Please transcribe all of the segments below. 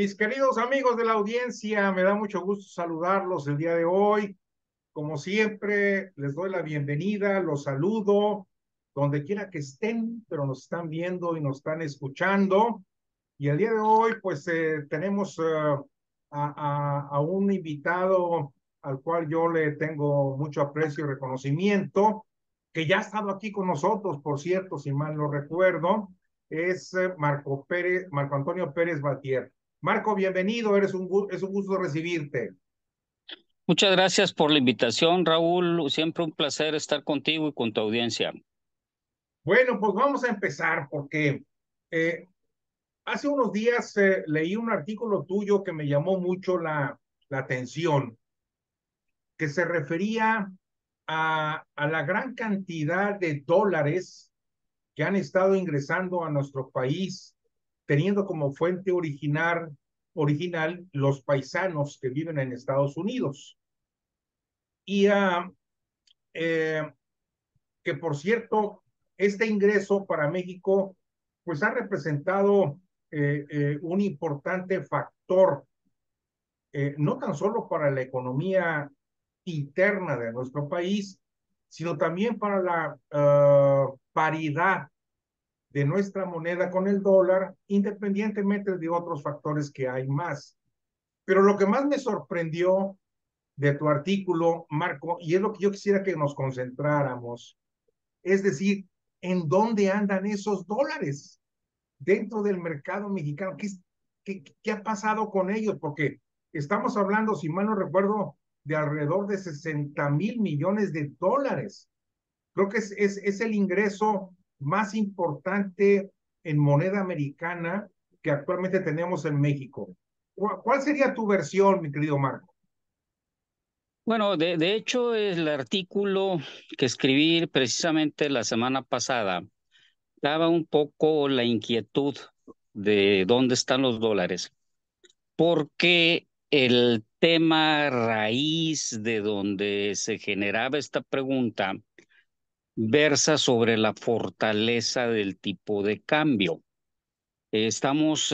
Mis queridos amigos de la audiencia, me da mucho gusto saludarlos el día de hoy. Como siempre, les doy la bienvenida, los saludo donde quiera que estén, pero nos están viendo y nos están escuchando. Y el día de hoy, pues tenemos a un invitado al cual yo le tengo mucho aprecio y reconocimiento, que ya ha estado aquí con nosotros, por cierto, si mal no recuerdo, es Marco Antonio Pérez Batier. Marco, bienvenido, es un gusto recibirte. Muchas gracias por la invitación, Raúl. Siempre un placer estar contigo y con tu audiencia. Bueno, pues vamos a empezar porque eh, hace unos días leí un artículo tuyo que me llamó mucho la atención, que se refería a la gran cantidad de dólares que han estado ingresando a nuestro país, teniendo como fuente original los paisanos que viven en Estados Unidos. Y eh, que, por cierto, este ingreso para México, pues ha representado un importante factor, no tan solo para la economía interna de nuestro país, sino también para la paridad de nuestra moneda con el dólar, independientemente de otros factores que hay más. Pero lo que más me sorprendió de tu artículo, Marco, y es lo que yo quisiera que nos concentráramos, es decir, ¿en dónde andan esos dólares dentro del mercado mexicano? ¿Qué ha pasado con ellos? Porque estamos hablando, si mal no recuerdo, de alrededor de 60,000 millones de dólares. Creo que es el ingreso más importante en moneda americana que actualmente tenemos en México. ¿Cuál sería tu versión, mi querido Marco? Bueno, de hecho, el artículo que escribí precisamente la semana pasada daba un poco la inquietud de dónde están los dólares, porque el tema raíz de donde se generaba esta pregunta versa sobre la fortaleza del tipo de cambio. Estamos,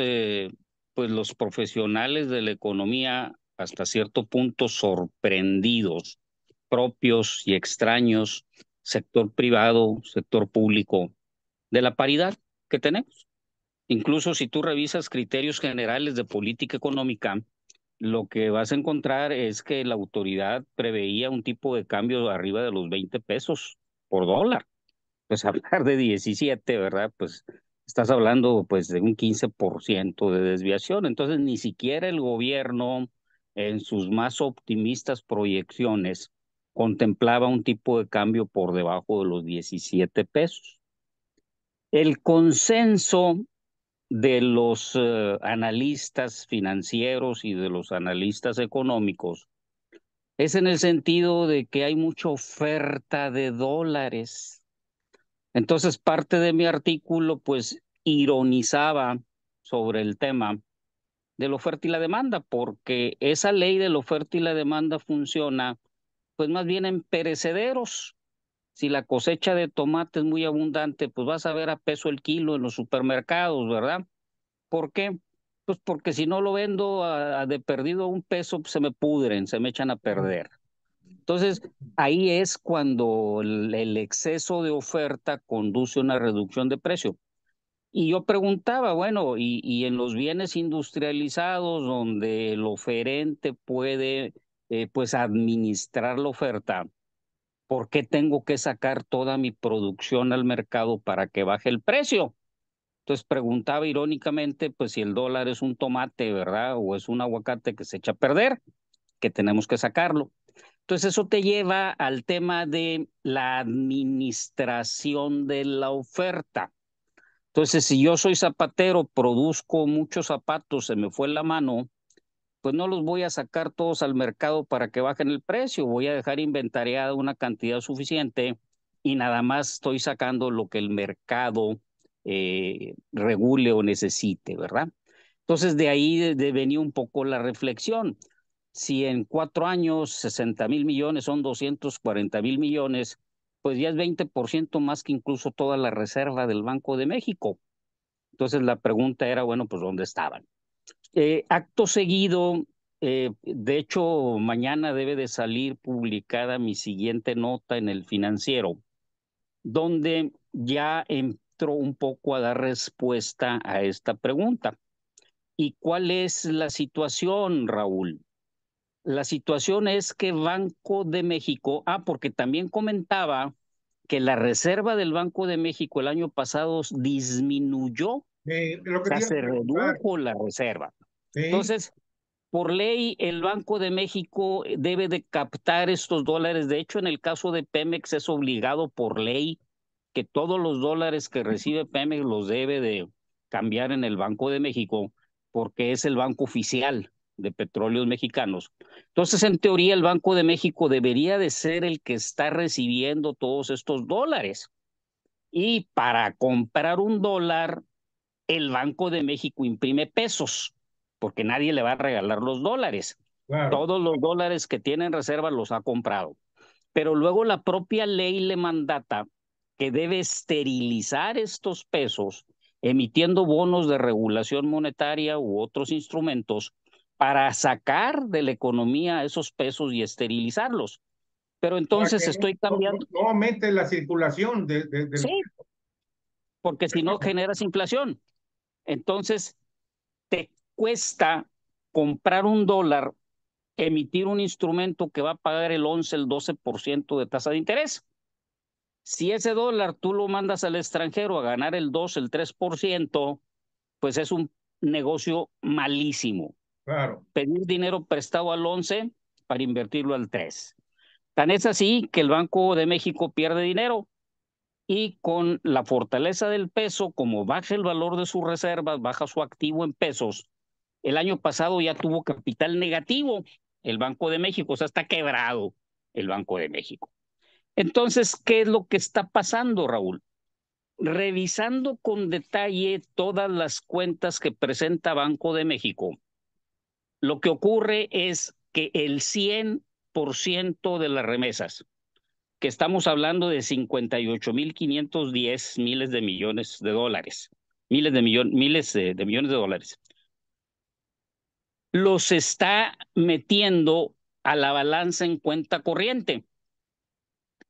pues los profesionales de la economía, hasta cierto punto sorprendidos, propios y extraños, sector privado, sector público, de la paridad que tenemos. Incluso si tú revisas criterios generales de política económica, lo que vas a encontrar es que la autoridad preveía un tipo de cambio arriba de los 20 pesos por dólar. Pues hablar de 17, ¿verdad? Pues estás hablando pues de un 15% de desviación. Entonces ni siquiera el gobierno en sus más optimistas proyecciones contemplaba un tipo de cambio por debajo de los 17 pesos. El consenso de los analistas financieros y de los analistas económicos es en el sentido de que hay mucha oferta de dólares. Entonces, parte de mi artículo, pues, ironizaba sobre el tema de la oferta y la demanda, porque esa ley de la oferta y la demanda funciona, pues, más bien en perecederos. Si la cosecha de tomate es muy abundante, pues vas a ver a peso el kilo en los supermercados, ¿verdad? ¿Por qué? Pues porque si no lo vendo a de perdido a un peso, pues se me pudren, se me echan a perder. Entonces, ahí es cuando el exceso de oferta conduce a una reducción de precio. Y yo preguntaba, bueno, y en los bienes industrializados donde el oferente puede, pues, administrar la oferta, ¿por qué tengo que sacar toda mi producción al mercado para que baje el precio? Entonces preguntaba irónicamente, pues si el dólar es un tomate, ¿verdad? O es un aguacate que se echa a perder, que tenemos que sacarlo. Entonces eso te lleva al tema de la administración de la oferta. Entonces, si yo soy zapatero, produzco muchos zapatos, se me fue la mano, pues no los voy a sacar todos al mercado para que bajen el precio, voy a dejar inventariada una cantidad suficiente y nada más estoy sacando lo que el mercado regule o necesite, ¿verdad? Entonces, de ahí venía un poco la reflexión. Si en 4 años 60,000 millones son 240,000 millones, pues ya es 20% más que incluso toda la reserva del Banco de México. Entonces la pregunta era, bueno, pues ¿dónde estaban? Acto seguido, de hecho, mañana debe de salir publicada mi siguiente nota en El Financiero, donde ya entró un poco a dar respuesta a esta pregunta. ¿Y cuál es la situación, Raúl? La situación es que Banco de México, porque también comentaba que la reserva del Banco de México el año pasado disminuyó, o Lo que te sea, iba a se preguntar, redujo la reserva. ¿sí? Entonces, por ley, el Banco de México debe de captar estos dólares. De hecho, en el caso de Pemex es obligado por ley que todos los dólares que recibe Pemex los debe de cambiar en el Banco de México porque es el banco oficial de Petróleos Mexicanos. Entonces, en teoría, el Banco de México debería de ser el que está recibiendo todos estos dólares. Y para comprar un dólar, el Banco de México imprime pesos, porque nadie le va a regalar los dólares. Claro. Todos los dólares que tiene en reserva los ha comprado. Pero luego la propia ley le mandata que debe esterilizar estos pesos, emitiendo bonos de regulación monetaria u otros instrumentos para sacar de la economía esos pesos y esterilizarlos. Pero Para entonces que estoy cambiando, no aumente la circulación del... sí, porque si no generas inflación. Entonces, te cuesta comprar un dólar, emitir un instrumento que va a pagar el 11, el 12% de tasa de interés. Si ese dólar tú lo mandas al extranjero a ganar el 2, el 3%, pues es un negocio malísimo. Claro. Pedir dinero prestado al 11 para invertirlo al 3. Tan es así que el Banco de México pierde dinero y con la fortaleza del peso, como baja el valor de sus reservas, baja su activo en pesos, el año pasado ya tuvo capital negativo el Banco de México, o sea, está quebrado el Banco de México. Entonces, ¿qué es lo que está pasando, Raúl? Revisando con detalle todas las cuentas que presenta Banco de México, lo que ocurre es que el 100% de las remesas, que estamos hablando de 58,510 miles de millones de dólares, miles de millones de dólares, los está metiendo a la balanza en cuenta corriente.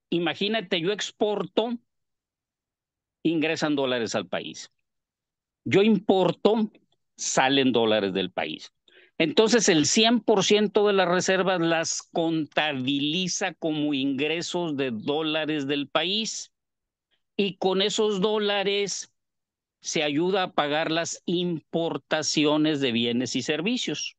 Imagínate, yo exporto, ingresan dólares al país. Yo importo, salen dólares del país. Entonces, el 100% de las reservas las contabiliza como ingresos de dólares del país y con esos dólares se ayuda a pagar las importaciones de bienes y servicios.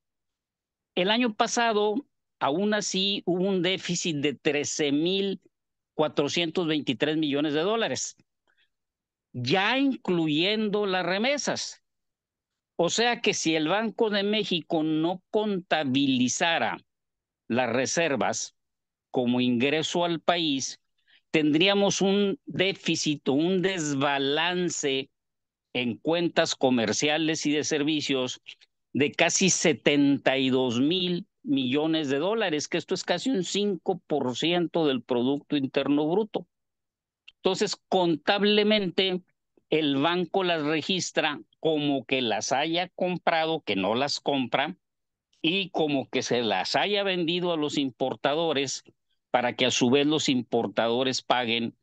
El año pasado, aún así, hubo un déficit de 13,423 millones de dólares, ya incluyendo las remesas. O sea que si el Banco de México no contabilizara las reservas como ingreso al país, tendríamos un déficit, un desbalance en cuentas comerciales y de servicios de casi 72,000 millones de dólares, que esto es casi un 5% del Producto Interno Bruto. Entonces, contablemente, el banco las registra como que las haya comprado, que no las compra, y como que se las haya vendido a los importadores para que a su vez los importadores paguen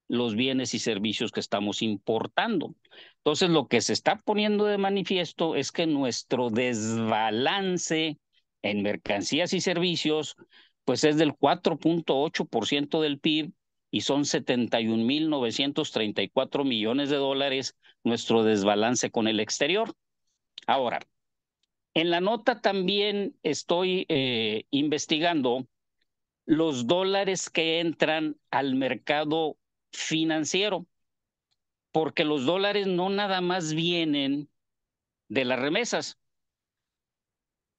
los bienes y servicios que estamos importando. Entonces, lo que se está poniendo de manifiesto es que nuestro desbalance en mercancías y servicios, pues es del 4,8% del PIB y son 71,934 millones de dólares nuestro desbalance con el exterior. Ahora, en la nota también estoy investigando los dólares que entran al mercado financiero, porque los dólares no nada más vienen de las remesas.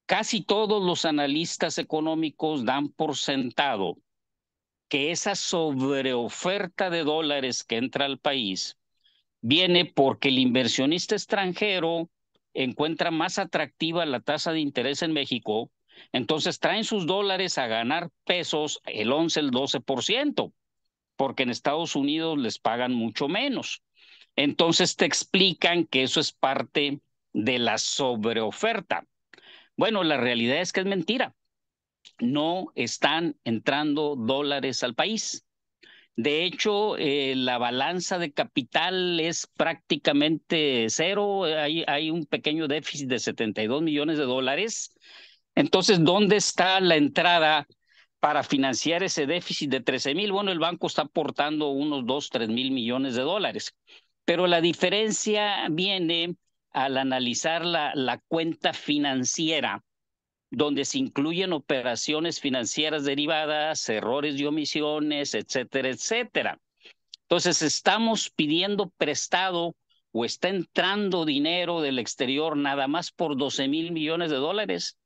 Casi todos los analistas económicos dan por sentado que esa sobreoferta de dólares que entra al país viene porque el inversionista extranjero encuentra más atractiva la tasa de interés en México, entonces traen sus dólares a ganar pesos el 11, el 12%, porque en Estados Unidos les pagan mucho menos. Entonces te explican que eso es parte de la sobreoferta. Bueno, la realidad es que es mentira. No están entrando dólares al país. De hecho, la balanza de capital es prácticamente cero. Hay un pequeño déficit de 72 millones de dólares. Entonces, ¿dónde está la entrada para financiar ese déficit de 13,000? Bueno, el banco está aportando unos 2, 3 mil millones de dólares. Pero la diferencia viene al analizar la cuenta financiera, donde se incluyen operaciones financieras derivadas, errores y omisiones, etcétera, etcétera. Entonces, estamos pidiendo prestado o está entrando dinero del exterior nada más por 12,000 millones de dólares.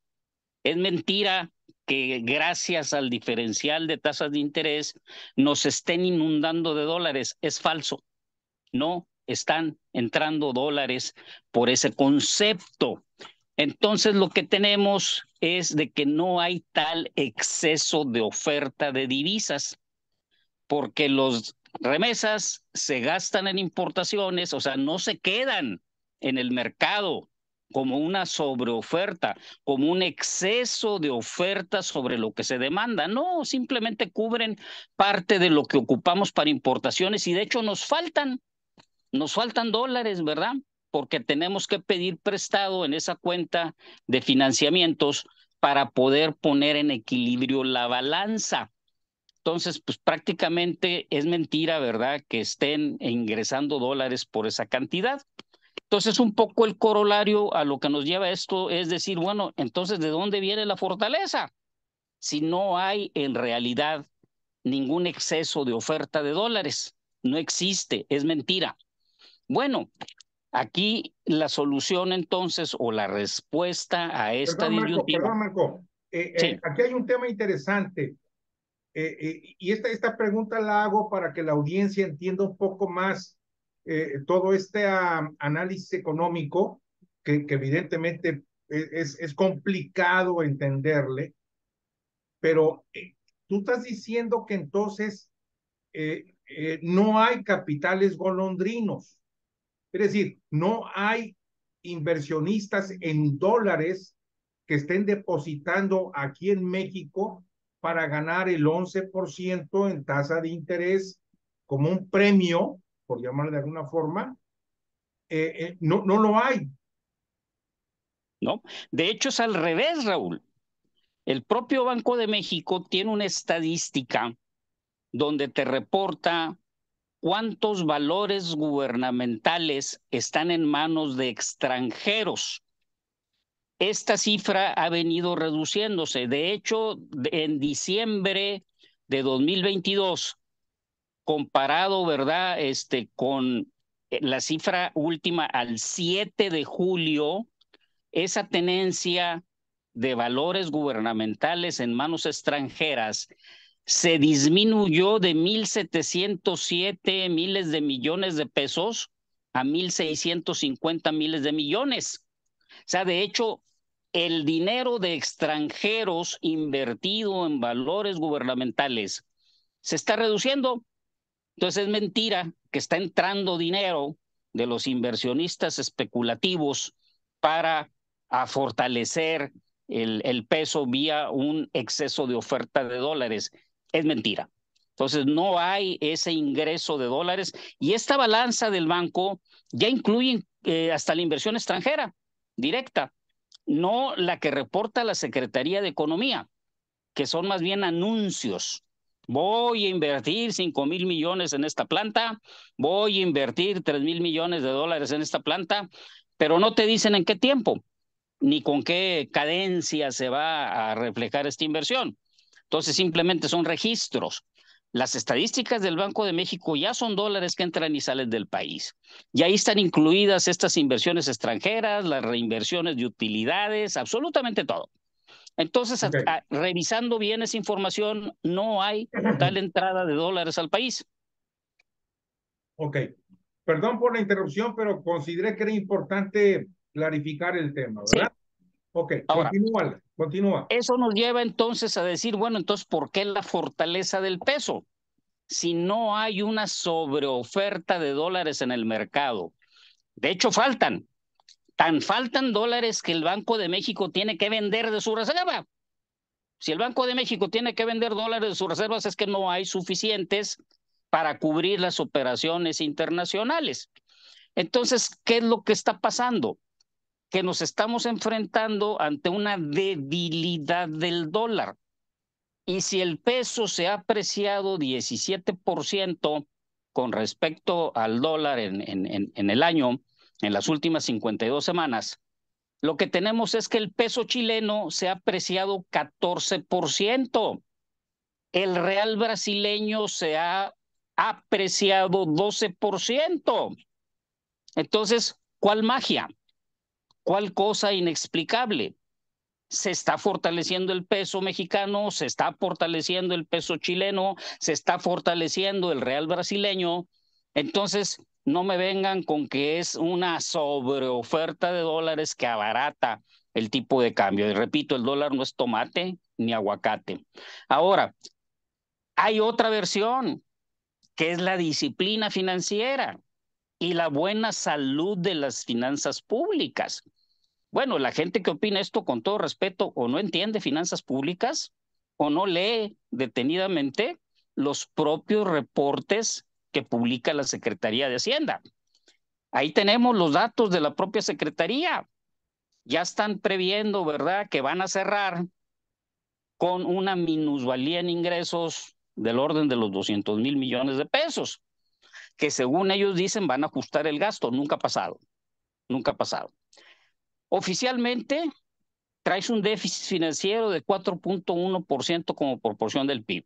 Es mentira que gracias al diferencial de tasas de interés nos estén inundando de dólares. Es falso. No están entrando dólares por ese concepto. Entonces lo que tenemos es de que no hay tal exceso de oferta de divisas, porque los remesas se gastan en importaciones, o sea, no se quedan en el mercado como una sobreoferta, como un exceso de oferta sobre lo que se demanda. No, simplemente cubren parte de lo que ocupamos para importaciones y de hecho nos faltan dólares, ¿verdad? Porque tenemos que pedir prestado en esa cuenta de financiamientos para poder poner en equilibrio la balanza. Entonces, pues prácticamente es mentira, ¿verdad? Que estén ingresando dólares por esa cantidad. Entonces, un poco el corolario a lo que nos lleva esto es decir, bueno, entonces, ¿de dónde viene la fortaleza? Si no hay en realidad ningún exceso de oferta de dólares, no existe, es mentira. Bueno, aquí la solución entonces o la respuesta a esta disyuntiva. Perdón, Marco. Sí, Aquí hay un tema interesante. Y esta pregunta la hago para que la audiencia entienda un poco más todo este análisis económico que evidentemente es complicado entenderle, pero tú estás diciendo que entonces no hay capitales golondrinos, es decir, no hay inversionistas en dólares que estén depositando aquí en México para ganar el 11% en tasa de interés como un premio, por llamarlo de alguna forma. No, no lo hay. ¿no? De hecho es al revés, Raúl. El propio Banco de México tiene una estadística donde te reporta cuántos valores gubernamentales están en manos de extranjeros. Esta cifra ha venido reduciéndose. De hecho, en diciembre de 2022, comparado, ¿verdad? Con la cifra última al 7 de julio, esa tenencia de valores gubernamentales en manos extranjeras se disminuyó de 1,707 miles de millones de pesos a 1,650 miles de millones. O sea, de hecho, el dinero de extranjeros invertido en valores gubernamentales se está reduciendo. Entonces es mentira que está entrando dinero de los inversionistas especulativos para fortalecer el peso vía un exceso de oferta de dólares. Es mentira. Entonces no hay ese ingreso de dólares y esta balanza del banco ya incluye hasta la inversión extranjera directa, no la que reporta la Secretaría de Economía, que son más bien anuncios. Voy a invertir 5,000 millones en esta planta, voy a invertir 3,000 millones de dólares en esta planta, pero no te dicen en qué tiempo ni con qué cadencia se va a reflejar esta inversión. Entonces simplemente son registros. Las estadísticas del Banco de México ya son dólares que entran y salen del país. Y ahí están incluidas estas inversiones extranjeras, las reinversiones de utilidades, absolutamente todo. Entonces, Okay. revisando bien esa información, no hay tal entrada de dólares al país. Ok. Perdón por la interrupción, pero consideré que era importante clarificar el tema, Sí. ¿verdad? Ok, Ahora, continúa, continúa. eso nos lleva entonces a decir, bueno, entonces, ¿por qué la fortaleza del peso? Si no hay una sobreoferta de dólares en el mercado. De hecho, faltan. Tan faltan dólares que el Banco de México tiene que vender de su reserva. Si el Banco de México tiene que vender dólares de sus reservas, es que no hay suficientes para cubrir las operaciones internacionales. Entonces, ¿qué es lo que está pasando? Que nos estamos enfrentando ante una debilidad del dólar. Y si el peso se ha apreciado 17% con respecto al dólar en el año, en las últimas 52 semanas, lo que tenemos es que el peso chileno se ha apreciado 14%. El real brasileño se ha apreciado 12%. Entonces, ¿cuál magia? ¿Cuál cosa inexplicable? Se está fortaleciendo el peso mexicano, se está fortaleciendo el peso chileno, se está fortaleciendo el real brasileño. Entonces, no me vengan con que es una sobreoferta de dólares que abarata el tipo de cambio. Y repito, el dólar no es tomate ni aguacate. Ahora, hay otra versión, que es la disciplina financiera y la buena salud de las finanzas públicas. Bueno, la gente que opina esto, con todo respeto, o no entiende finanzas públicas o no lee detenidamente los propios reportes que publica la Secretaría de Hacienda. Ahí tenemos los datos de la propia Secretaría. Ya están previendo, ¿verdad?, que van a cerrar con una minusvalía en ingresos del orden de los 200,000 millones de pesos, que según ellos dicen van a ajustar el gasto. Nunca ha pasado, nunca ha pasado. Oficialmente, traes un déficit financiero de 4.1% como proporción del PIB.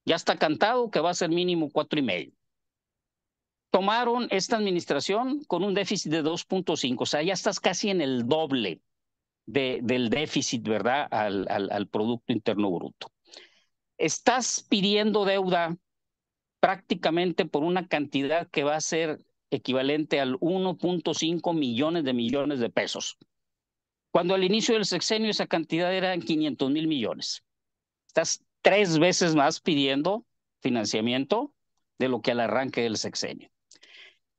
Ya está cantado que va a ser mínimo 4,5%. Tomaron esta administración con un déficit de 2.5%, o sea, ya estás casi en el doble del déficit, ¿verdad?, al Producto Interno Bruto. Estás pidiendo deuda prácticamente por una cantidad que va a ser equivalente al 1.5 millones de pesos. Cuando al inicio del sexenio esa cantidad era 500,000 millones. Estás 3 veces más pidiendo financiamiento de lo que al arranque del sexenio.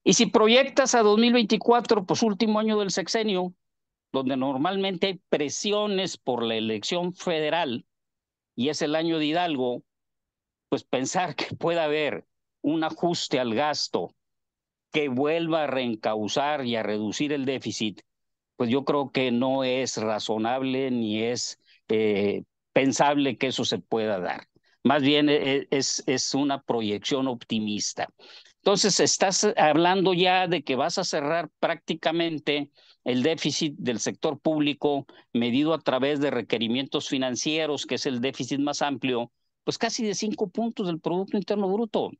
Y si proyectas a 2024, pues último año del sexenio, donde normalmente hay presiones por la elección federal y es el año de Hidalgo, pues pensar que pueda haber un ajuste al gasto que vuelva a reencauzar y a reducir el déficit, pues yo creo que no es razonable ni es pensable que eso se pueda dar. Más bien es una proyección optimista. Entonces, estás hablando ya de que vas a cerrar prácticamente el déficit del sector público medido a través de requerimientos financieros, que es el déficit más amplio, pues casi de 5 puntos del Producto Interno Bruto.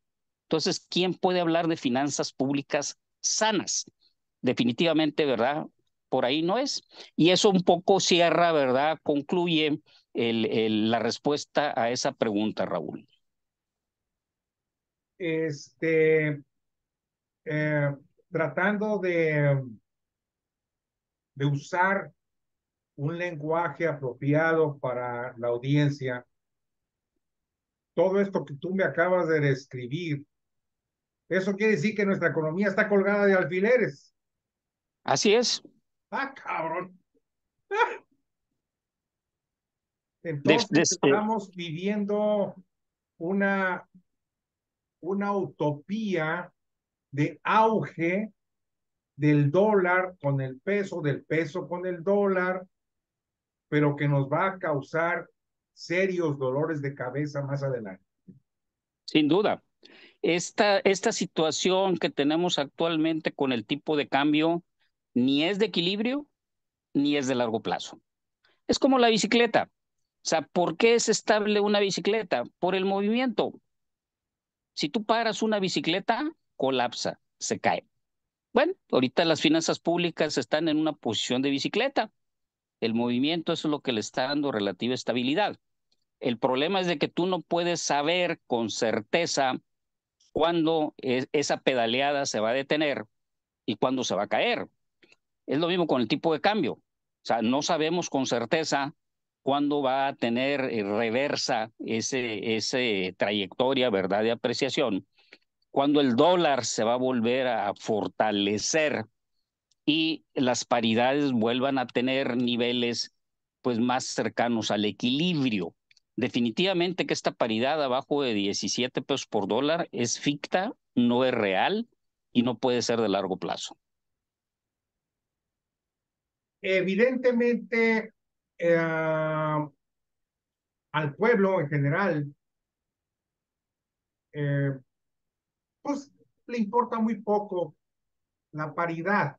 Entonces, ¿quién puede hablar de finanzas públicas sanas? Definitivamente, ¿verdad? Por ahí no es. Y eso un poco cierra, ¿verdad? Concluye la respuesta a esa pregunta, Raúl. Eh, tratando de usar un lenguaje apropiado para la audiencia, todo esto que tú me acabas de describir, eso quiere decir que nuestra economía está colgada de alfileres. Así es. Ah, cabrón. De, Entonces de, estamos viviendo una, una utopía de auge del dólar con el peso, del peso con el dólar, pero que nos va a causar serios dolores de cabeza más adelante. Sin duda. Esta situación que tenemos actualmente con el tipo de cambio ni es de equilibrio ni es de largo plazo. Es como la bicicleta. O sea, ¿por qué es estable una bicicleta? Por el movimiento. Si tú paras una bicicleta, colapsa, se cae. Bueno, ahorita las finanzas públicas están en una posición de bicicleta. El movimiento es lo que le está dando relativa estabilidad. El problema es de que tú no puedes saber con certeza cuándo esa pedaleada se va a detener y cuándo se va a caer. Es lo mismo con el tipo de cambio. O sea, no sabemos con certeza cuándo va a tener reversa ese trayectoria, ¿verdad?, de apreciación, cuando el dólar se va a volver a fortalecer y las paridades vuelvan a tener niveles pues más cercanos al equilibrio. Definitivamente que esta paridad abajo de 17 pesos por dólar es ficta, no es real y no puede ser de largo plazo. Evidentemente, al pueblo en general, eh, pues le importa muy poco la paridad.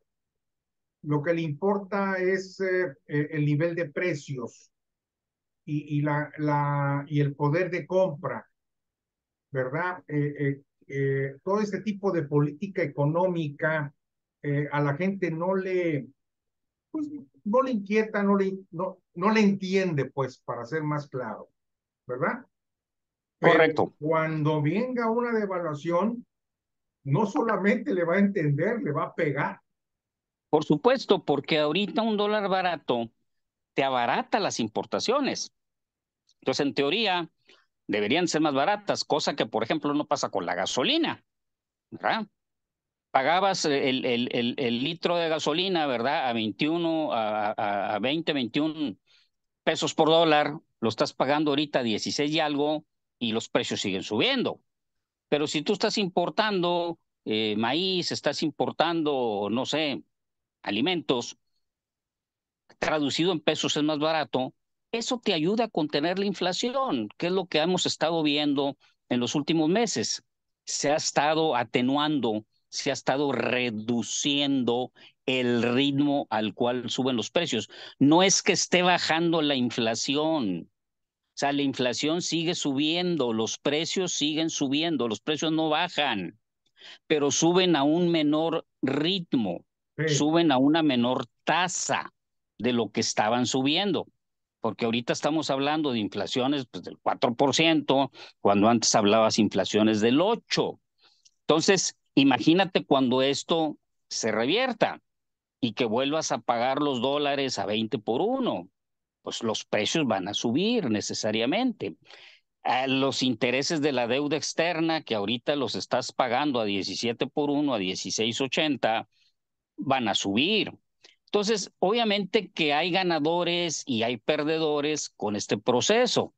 Lo que le importa es el nivel de precios y el poder de compra, ¿verdad? Todo este tipo de política económica a la gente pues, no le inquieta, no le entiende, pues, para ser más claro, ¿verdad? Pero Correcto. cuando venga una devaluación, no solamente le va a entender, le va a pegar. Por supuesto, porque ahorita un dólar barato te abarata las importaciones. Entonces, en teoría, deberían ser más baratas, cosa que, por ejemplo, no pasa con la gasolina, ¿verdad? Pagabas el litro de gasolina, ¿verdad? A 21, a 20, 21 pesos por dólar, lo estás pagando ahorita a 16 y algo, y los precios siguen subiendo. Pero si tú estás importando maíz, estás importando, no sé, alimentos, traducido en pesos es más barato, eso te ayuda a contener la inflación, que es lo que hemos estado viendo en los últimos meses. Se ha estado atenuando, se ha estado reduciendo el ritmo al cual suben los precios. No es que esté bajando la inflación, o sea, la inflación sigue subiendo, los precios siguen subiendo, los precios no bajan, pero suben a un menor ritmo, Sí, suben a una menor tasa de lo que estaban subiendo. Porque ahorita estamos hablando de inflaciones pues, del 4%, cuando antes hablabas inflaciones del 8%. Entonces, imagínate cuando esto se revierta y que vuelvas a pagar los dólares a 20 por uno, pues los precios van a subir necesariamente. Los intereses de la deuda externa, que ahorita los estás pagando a 17 por uno, a 16.80, van a subir. Entonces, obviamente que hay ganadores y hay perdedores con este proceso.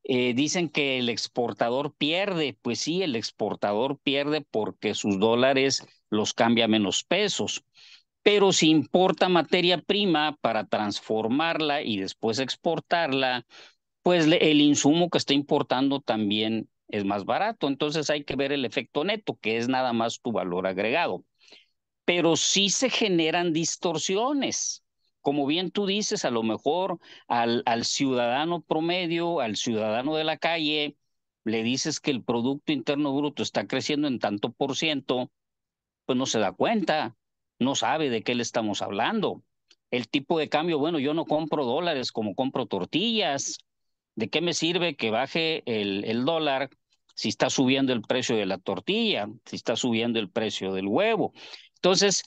Dicen que el exportador pierde, pues sí, el exportador pierde porque sus dólares los cambia a menos pesos, pero si importa materia prima para transformarla y después exportarla, pues el insumo que está importando también es más barato. Entonces hay que ver el efecto neto, que es nada más tu valor agregado. Pero sí se generan distorsiones. Como bien tú dices, a lo mejor al ciudadano promedio, al ciudadano de la calle, le dices que el Producto Interno Bruto está creciendo en tanto por ciento, pues no se da cuenta, no sabe de qué le estamos hablando. El tipo de cambio, bueno, yo no compro dólares como compro tortillas. ¿De qué me sirve que baje el dólar si está subiendo el precio de la tortilla, si está subiendo el precio del huevo? Entonces,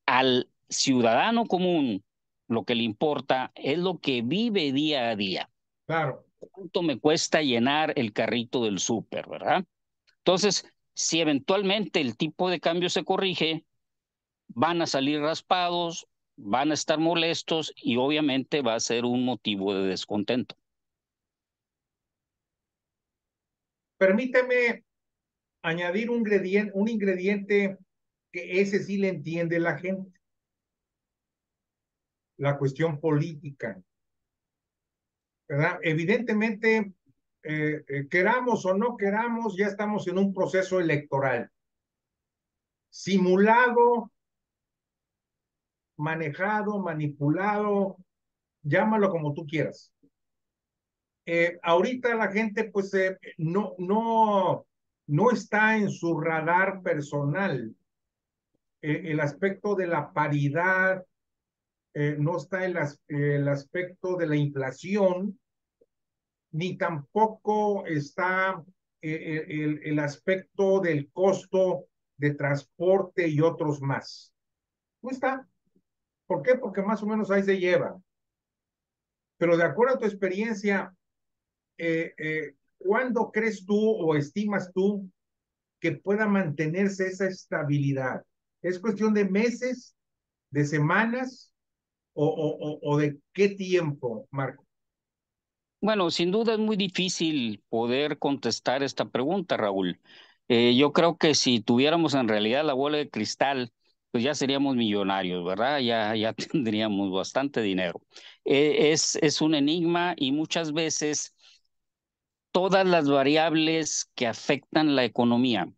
al ciudadano común, lo que le importa es lo que vive día a día. claro. ¿Cuánto me cuesta llenar el carrito del súper, verdad? Entonces, si eventualmente el tipo de cambio se corrige, van a salir raspados, van a estar molestos y obviamente va a ser un motivo de descontento. Permíteme añadir un ingrediente que ese sí le entiende la gente, la cuestión política, ¿verdad? Evidentemente, queramos o no queramos, ya estamos en un proceso electoral, simulado, manejado, manipulado, llámalo como tú quieras. Ahorita la gente pues no está en su radar personal el aspecto de la paridad, no está el aspecto de la inflación, ni tampoco está el aspecto del costo de transporte y otros más. No está. ¿Por qué? Porque más o menos ahí se lleva. Pero de acuerdo a tu experiencia, ¿cuándo crees tú o estimas tú que pueda mantenerse esa estabilidad? ¿Es cuestión de meses, de semanas o de qué tiempo, Marco? Bueno, sin duda es muy difícil poder contestar esta pregunta, Raúl. Yo creo que si tuviéramos en realidad la bola de cristal, pues ya seríamos millonarios, ¿verdad? Ya tendríamos bastante dinero. Es un enigma y muchas veces todas las variables que afectan la economía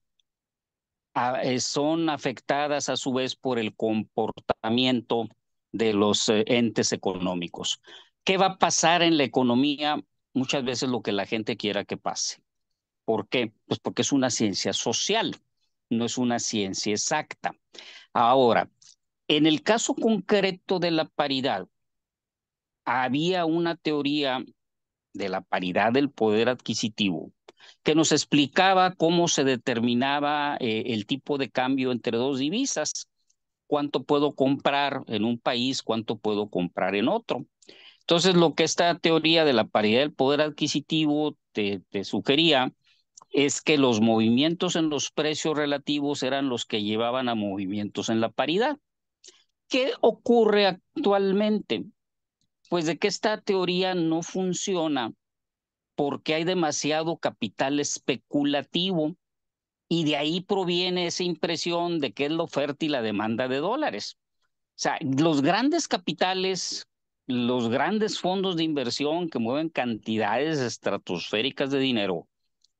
son afectadas a su vez por el comportamiento de los entes económicos. ¿Qué va a pasar en la economía? Muchas veces lo que la gente quiera que pase. ¿Por qué? Pues porque es una ciencia social, no es una ciencia exacta. Ahora, en el caso concreto de la paridad, había una teoría de la paridad del poder adquisitivo que nos explicaba cómo se determinaba el tipo de cambio entre dos divisas, cuánto puedo comprar en un país, cuánto puedo comprar en otro. Entonces, lo que esta teoría de la paridad del poder adquisitivo te sugería es que los movimientos en los precios relativos eran los que llevaban a movimientos en la paridad. ¿Qué ocurre actualmente? Pues de que esta teoría no funciona porque hay demasiado capital especulativo y de ahí proviene esa impresión de que es la oferta y la demanda de dólares. O sea, los grandes capitales, los grandes fondos de inversión que mueven cantidades estratosféricas de dinero,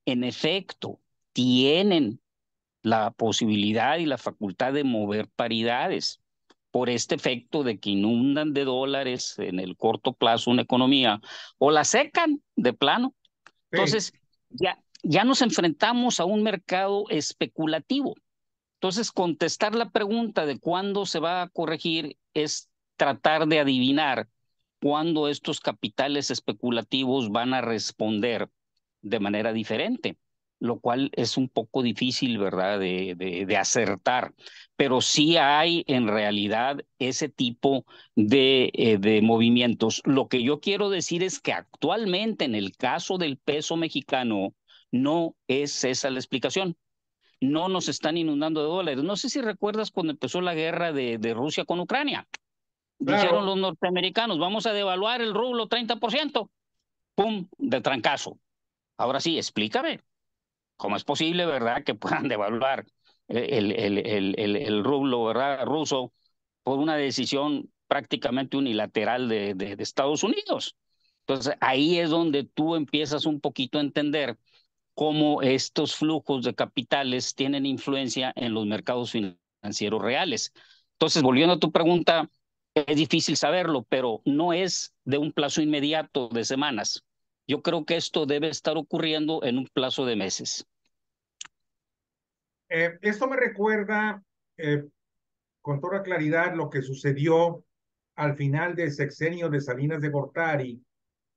en efecto, tienen la posibilidad y la facultad de mover paridades por este efecto de que inundan de dólares en el corto plazo una economía o la secan de plano. Sí, Entonces, ya nos enfrentamos a un mercado especulativo. Entonces, contestar la pregunta de cuándo se va a corregir es tratar de adivinar cuándo estos capitales especulativos van a responder de manera diferente, lo cual es un poco difícil, ¿verdad?, de acertar. Pero sí hay en realidad ese tipo de movimientos. Lo que yo quiero decir es que actualmente en el caso del peso mexicano no es esa la explicación. No nos están inundando de dólares. No sé si recuerdas cuando empezó la guerra de Rusia con Ucrania. Dijeron claro. los norteamericanos, vamos a devaluar el rublo 30%. ¡Pum! De trancazo. Ahora sí, explícame, ¿cómo es posible, verdad, que puedan devaluar el rublo, verdad, ruso por una decisión prácticamente unilateral de Estados Unidos? Entonces, ahí es donde tú empiezas un poquito a entender cómo estos flujos de capitales tienen influencia en los mercados financieros reales. Entonces, volviendo a tu pregunta, es difícil saberlo, pero no es de un plazo inmediato de semanas. Yo creo que esto debe estar ocurriendo en un plazo de meses. Esto me recuerda con toda claridad lo que sucedió al final del sexenio de Salinas de Gortari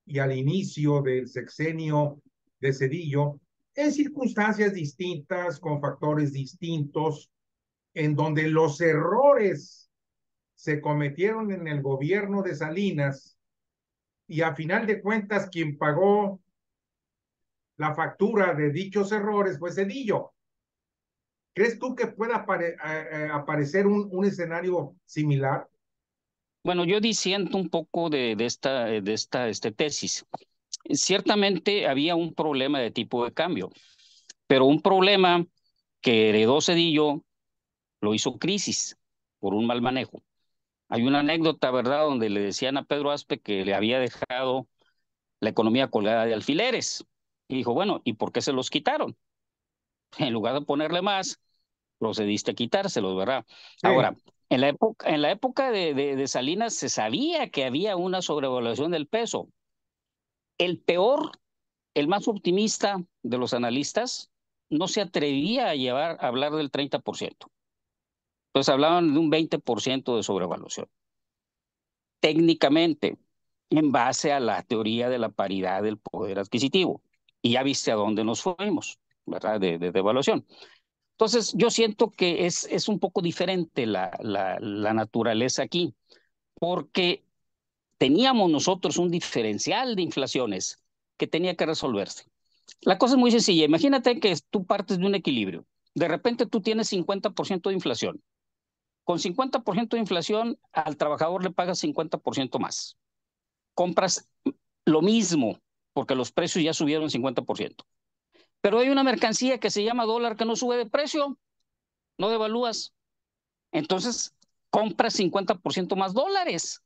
y al inicio del sexenio de Cedillo, en circunstancias distintas, con factores distintos, en donde los errores se cometieron en el gobierno de Salinas y a final de cuentas quien pagó la factura de dichos errores fue Cedillo. ¿Crees tú que pueda aparecer un escenario similar? Bueno, yo disiento un poco de esta tesis. Ciertamente había un problema de tipo de cambio, pero un problema que heredó Cedillo lo hizo crisis por un mal manejo. Hay una anécdota, ¿verdad?, donde le decían a Pedro Aspe que le había dejado la economía colgada de alfileres. Y dijo, bueno, ¿y por qué se los quitaron? En lugar de ponerle más, procediste a quitárselos, ¿verdad? Sí, Ahora, en la época de Salinas se sabía que había una sobrevaluación del peso. El peor, el más optimista de los analistas, no se atrevía a hablar del 30%. Entonces hablaban de un 20% de sobrevaluación. Técnicamente, en base a la teoría de la paridad del poder adquisitivo. Y ya viste a dónde nos fuimos, ¿verdad? De evaluación. Entonces, yo siento que es un poco diferente la naturaleza aquí, porque teníamos nosotros un diferencial de inflaciones que tenía que resolverse. La cosa es muy sencilla. Imagínate que tú partes de un equilibrio. De repente tú tienes 50% de inflación. Con 50% de inflación, al trabajador le pagas 50% más. Compras lo mismo, porque los precios ya subieron 50%. Pero hay una mercancía que se llama dólar que no sube de precio, no devalúas. Entonces, compras 50% más dólares,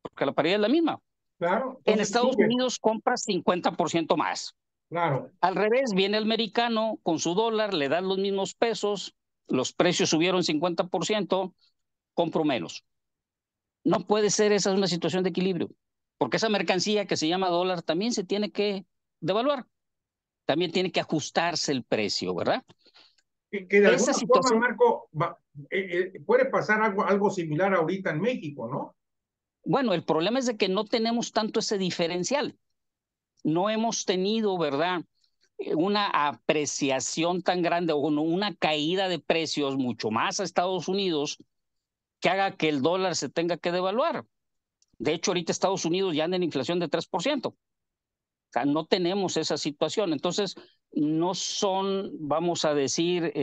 porque la paridad es la misma. Claro, En entonces Estados sube. Unidos compras 50% más. Claro, Al revés, viene el americano con su dólar, le dan los mismos pesos, los precios subieron 50%, compro menos. No puede ser, esa es una situación de equilibrio, porque esa mercancía que se llama dólar también se tiene que devaluar, también tiene que ajustarse el precio, ¿verdad? que de Esa alguna forma, situación, Marco, puede pasar algo similar ahorita en México, ¿no? bueno, el problema es de que no tenemos tanto ese diferencial. No hemos tenido, ¿verdad? Una apreciación tan grande o una caída de precios mucho más a Estados Unidos que haga que el dólar se tenga que devaluar. De hecho, ahorita Estados Unidos ya anda en inflación de 3%. O sea, no tenemos esa situación. Entonces, no son, vamos a decir,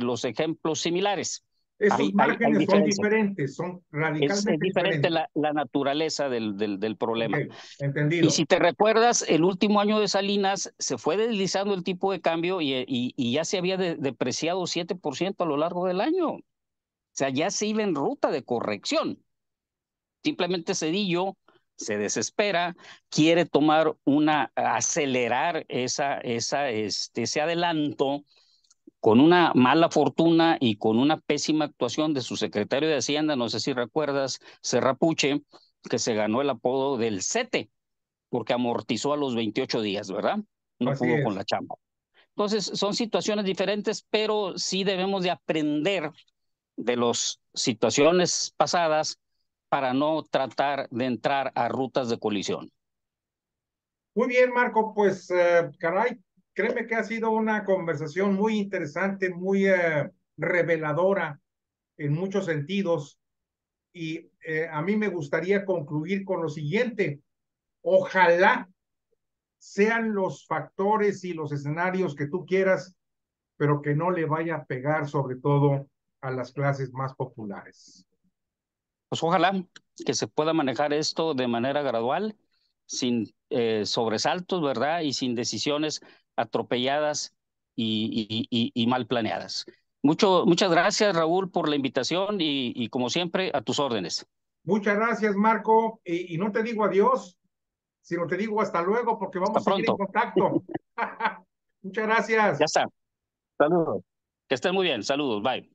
los ejemplos similares. Esos Hay márgenes son diferencias. diferentes, son Es radicalmente diferente diferentes. la naturaleza del Ok, problema. Y entendido. si te recuerdas, el último año de Salinas se fue deslizando el tipo de cambio y ya se había depreciado 7% a lo largo del año. O sea, ya se iba en ruta de corrección. Simplemente Cedillo se desespera, quiere acelerar ese adelanto con una mala fortuna y con una pésima actuación de su secretario de Hacienda, no sé si recuerdas, Serrapuche, que se ganó el apodo del CETE, porque amortizó a los 28 días, ¿verdad? No Así pudo con es. la chamba. Entonces, son situaciones diferentes, pero sí debemos de aprender de las situaciones pasadas para no tratar de entrar a rutas de colisión. Muy bien, Marco, pues caray, créeme que ha sido una conversación muy interesante, muy reveladora en muchos sentidos y a mí me gustaría concluir con lo siguiente. Ojalá sean los factores y los escenarios que tú quieras, pero que no le vaya a pegar sobre todo a las clases más populares. Pues ojalá que se pueda manejar esto de manera gradual, sin sobresaltos, ¿verdad? Y sin decisiones atropelladas y mal planeadas. Muchas gracias, Raúl, por la invitación y como siempre, a tus órdenes. Muchas gracias, Marco, y no te digo adiós, sino te digo hasta luego porque Hasta vamos a seguir en pronto. contacto. Muchas Ya gracias. está. Saludos. Que estén muy bien. Saludos. Bye.